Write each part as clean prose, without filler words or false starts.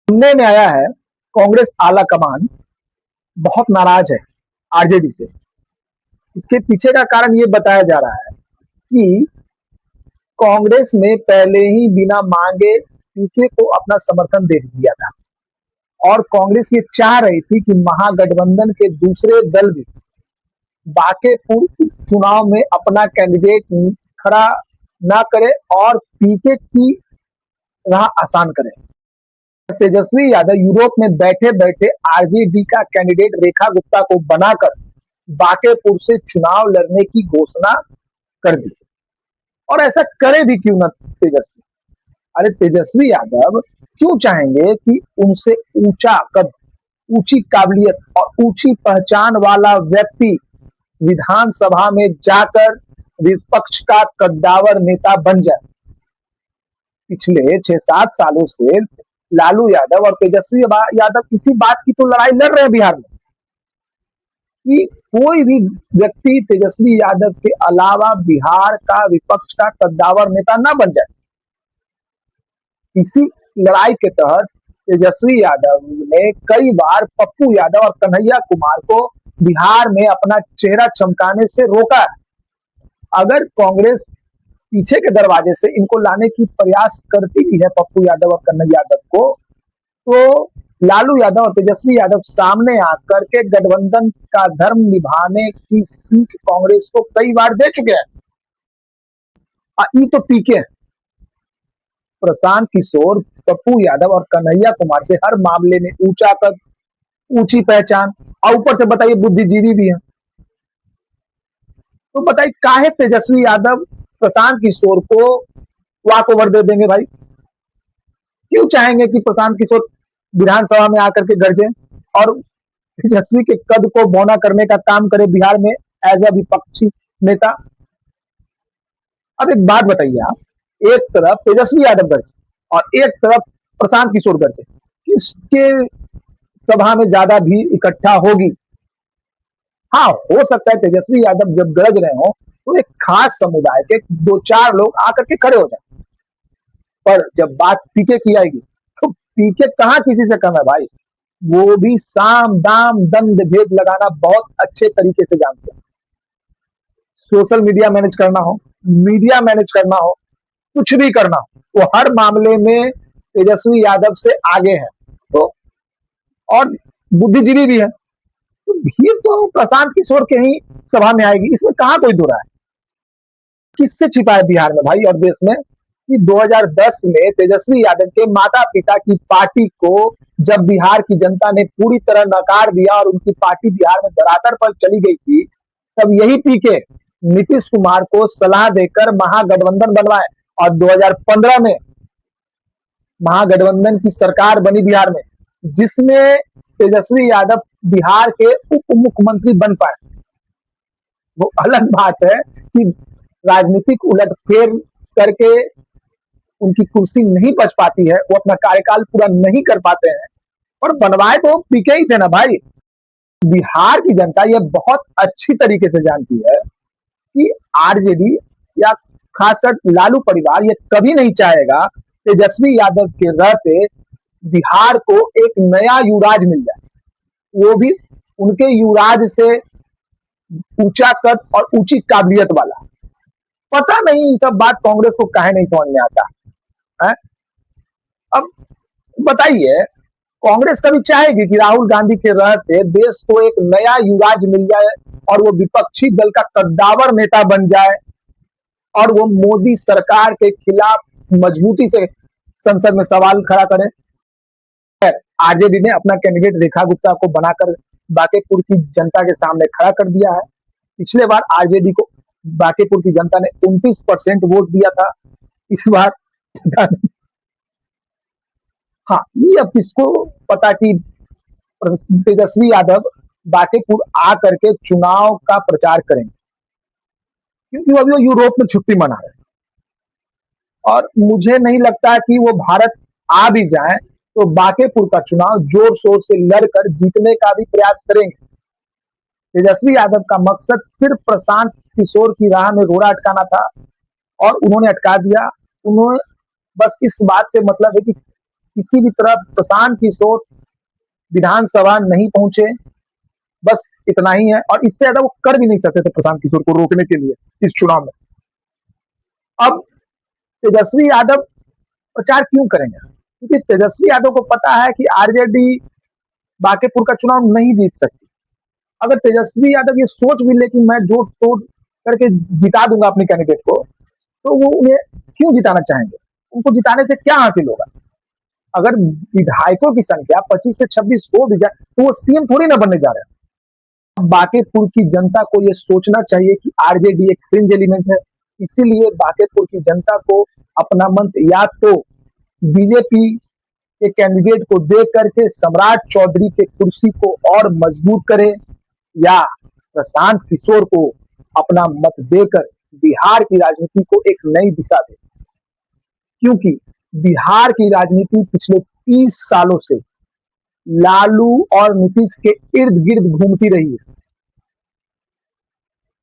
सुनने में आया है कांग्रेस आला कमान बहुत नाराज है आरजेडी से। इसके पीछे का कारण ये बताया जा रहा है कि कांग्रेस ने पहले ही बिना मांगे पीके को अपना समर्थन दे दिया था और कांग्रेस ये चाह रही थी कि महागठबंधन के दूसरे दल भी बांकेपुर चुनाव में अपना कैंडिडेट खड़ा ना करे और पीके की राह आसान करे। तेजस्वी यादव यूरोप में बैठे बैठे आरजेडी का कैंडिडेट रेखा गुप्ता को बनाकर बांकेपुर से चुनाव लड़ने की घोषणा कर दी। और ऐसा करे भी क्यों ना तेजस्वी? अरे तेजस्वी यादव क्यों चाहेंगे कि उनसे ऊंचा कद, ऊंची काबिलियत और ऊंची पहचान वाला व्यक्ति विधानसभा में जाकर विपक्ष का कद्दावर नेता बन जाए? पिछले 6-7 सालों से लालू यादव और तेजस्वी यादव इसी बात की तो लड़ाई लड़ रहे हैं बिहार में कि कोई भी व्यक्ति तेजस्वी यादव के अलावा बिहार का विपक्ष का कद्दावर नेता ना बन जाए। इसी लड़ाई के तहत तेजस्वी यादव ने कई बार पप्पू यादव और कन्हैया कुमार को बिहार में अपना चेहरा चमकाने से रोका है। अगर कांग्रेस पीछे के दरवाजे से इनको लाने की प्रयास करती भी है पप्पू यादव और कन्हैया यादव को, तो लालू यादव और तेजस्वी यादव सामने आकर के गठबंधन का धर्म निभाने की सीख कांग्रेस को कई बार दे चुके हैं। ये तो पीके प्रशांत किशोर, पप्पू यादव और कन्हैया कुमार से हर मामले में ऊंचा कद, ऊंची पहचान और ऊपर से बताइए बुद्धिजीवी भी है। तो बताइए काहे तेजस्वी यादव प्रशांत किशोर को वॉक ओवर दे देंगे भाई? क्यों चाहेंगे कि प्रशांत किशोर विधानसभा में आकर के गरजे और तेजस्वी के कद को बौना करने का काम करे बिहार में एज अ विपक्षी नेता? अब एक बात बताइए आप, एक तरफ तेजस्वी यादव गरजे और एक तरफ प्रशांत किशोर गरजे, किसके सभा में ज्यादा भीड़ इकट्ठा होगी? हाँ, हो सकता है तेजस्वी यादव जब गरज रहे हो तो एक खास समुदाय के 2-4 लोग आकर के खड़े हो जाए, पर जब बात पीके की आएगी तो पीके कहां किसी से कम है भाई। वो भी साम दाम दंड भेद लगाना बहुत अच्छे तरीके से जानते हैं। सोशल मीडिया मैनेज करना हो, मीडिया मैनेज करना हो, कुछ भी करना हो, वो हर मामले में तेजस्वी यादव से आगे है। तो और बुद्धिजीवी भी है, तो भीड़ तो प्रशांत किशोर के ही सभा में आएगी, इसमें कहां कोई दो राय है। किससे छिपा है बिहार में भाई और देश में कि 2010 में तेजस्वी यादव के माता पिता की पार्टी को जब बिहार की जनता ने पूरी तरह नकार दिया और उनकी पार्टी बिहार में धरातल पर चली गई थी, तब यही पीके नीतीश कुमार को सलाह देकर महागठबंधन बनवाए और 2015 में महागठबंधन की सरकार बनी बिहार में, जिसमें तेजस्वी यादव बिहार के उप मुख्यमंत्री बन पाए। वो अलग बात है कि राजनीतिक उलटफेर करके उनकी कुर्सी नहीं बच पाती है, वो अपना कार्यकाल पूरा नहीं कर पाते हैं, और बनवाए तो पीके ही थे ना भाई। बिहार की जनता यह बहुत अच्छी तरीके से जानती है कि आरजेडी या खासकर लालू परिवार ये कभी नहीं चाहेगा तेजस्वी यादव के रहते बिहार को एक नया युवराज मिल जाए, वो भी उनके युवराज से ऊंचा कद और ऊंची काबिलियत वाला। पता नहीं सब बात कांग्रेस को काहे नहीं समझ में आता है? अब बताइए, कांग्रेस कभी चाहेगी कि राहुल गांधी के रहते देश को एक नया युवराज मिल जाए और वो विपक्षी दल का कद्दावर नेता बन जाए और वो मोदी सरकार के खिलाफ मजबूती से संसद में सवाल खड़ा करे? आरजेडी ने अपना कैंडिडेट रेखा गुप्ता को बनाकर बांकेपुर की जनता के सामने खड़ा कर दिया है। पिछले बार आरजेडी को बांकेपुर की जनता ने 29% वोट दिया था, इस बार हाँ, ये अब किसको पता कि तेजस्वी यादव बांकेपुर आकर के चुनाव का प्रचार करेंगे, क्योंकि अभी वो यूरोप में छुट्टी मना रहे हैं और मुझे नहीं लगता कि वो भारत आ भी जाए तो बांकेपुर का चुनाव जोर शोर से लड़कर जीतने का भी प्रयास करेंगे। तेजस्वी यादव का मकसद सिर्फ प्रशांत किशोर की राह में घोड़ा अटकाना था और उन्होंने अटका दिया। उन्होंने बस इस बात से मतलब है कि किसी भी तरह प्रशांत किशोर विधानसभा नहीं पहुंचे, बस इतना ही है। और इससे ज्यादा वो कर भी नहीं सकते थे प्रशांत किशोर को रोकने के लिए इस चुनाव में। अब तेजस्वी यादव प्रचार क्यों करेंगे? क्योंकि तेजस्वी यादव को पता है कि आरजेडी बांकीपुर का चुनाव नहीं जीत सकती। अगर तेजस्वी यादव ये सोच भी ले कि मैं जोड़ तोड़ करके जिता दूंगा अपने कैंडिडेट को, तो वो उन्हें क्यों जिताना चाहेंगे? उनको जिताने से क्या हासिल होगा? अगर विधायकों की संख्या 25 से 26 हो भी जाए तो वो सीएम थोड़ी ना बनने जा रहे हैं। बांकीपुर की जनता को ये सोचना चाहिए कि आरजेडी एक फ्रिंज एलिमेंट है, इसीलिए बांकीपुर की जनता को अपना मंत्र या तो बीजेपी के कैंडिडेट को दे करके सम्राट चौधरी के कुर्सी को और मजबूत करे, या प्रशांत किशोर को अपना मत देकर बिहार की राजनीति को एक नई दिशा दे। क्योंकि बिहार की राजनीति पिछले 30 सालों से लालू और नीतीश के इर्द गिर्द घूमती रही है,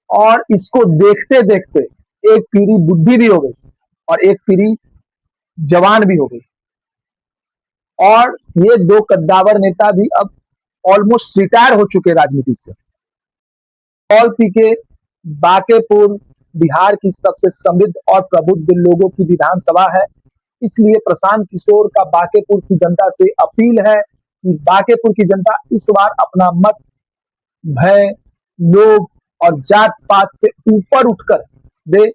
और इसको देखते देखते एक पीढ़ी बुद्धि भी हो गई और एक पीढ़ी जवान भी हो गई। और ये दो कद्दावर नेता भी अब ऑलमोस्ट रिटायर हो चुके राजनीति से। पॉल पीके बांकीपुर बिहार की सबसे समृद्ध और प्रबुद्ध लोगों की विधानसभा है, इसलिए प्रशांत किशोर का बांकीपुर की जनता से अपील है कि बांकीपुर की जनता इस बार अपना मत भय, लोभ और जात पात से ऊपर उठकर दे।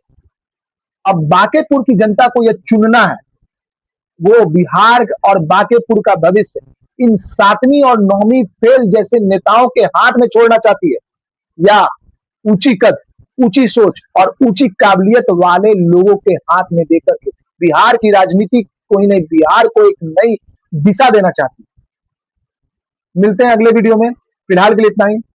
अब बांकीपुर की जनता को यह चुनना है, वो बिहार और बांकीपुर का भविष्य इन 7वीं और 9वीं फेल जैसे नेताओं के हाथ में छोड़ना चाहती है, या ऊंची कद, ऊंची सोच और ऊंची काबिलियत वाले लोगों के हाथ में देकर के बिहार की राजनीति को ही नहीं, बिहार को एक नई दिशा देना चाहती है। मिलते हैं अगले वीडियो में, फिलहाल के लिए इतना ही।